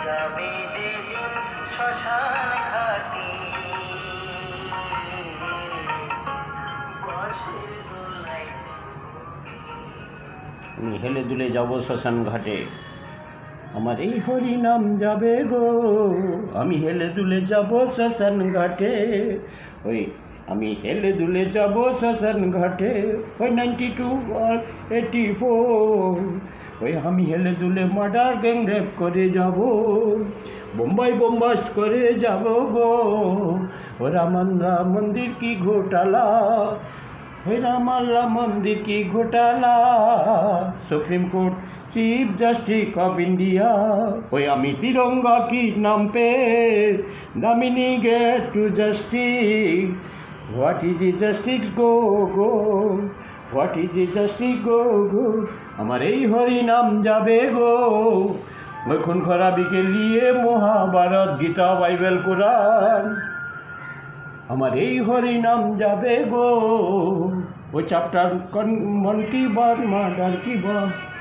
যাবে যেদিন শ্মশান ঘাটে বাঁশের দোলায় আমি হেলে দুলে যাব শ্মশান ঘাটে আমার এই হরি নাম যাবে গো আমি হেলে দুলে যাব শ্মশান ঘাটে ওই আমি হেলে দুলে যাব শ্মশান ঘাটে ওই 92 আর 84 ওই আমি হেলে দুলে মার্ডার গ্যাং রেপ করে যাব বোম্বাই বোমবাস্ট করে যাব গো ও রামাল্লা মন্দির কি ঘোটালা ওই রামাল্লা মন্দির কি ঘোটালা supreme court chief justice of India ओए अमी तिरंगा की नाम पे Damini get to justice what is the justice go go what is the justice go go हमारे हरि नाम जाबे गो खून खराबी के लिए महाभारत गीता बाइबल कुरान हमारे हरि नाम जाबे गो वो चैप्टर मन की बात मर्डर की बात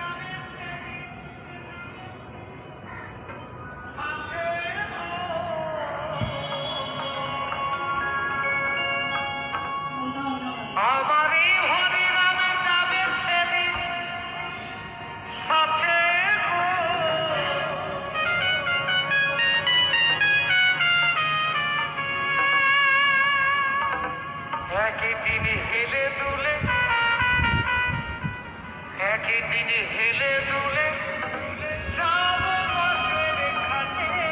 হেলে দুলে যাব বাঁশের ঘাটে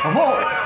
Oh!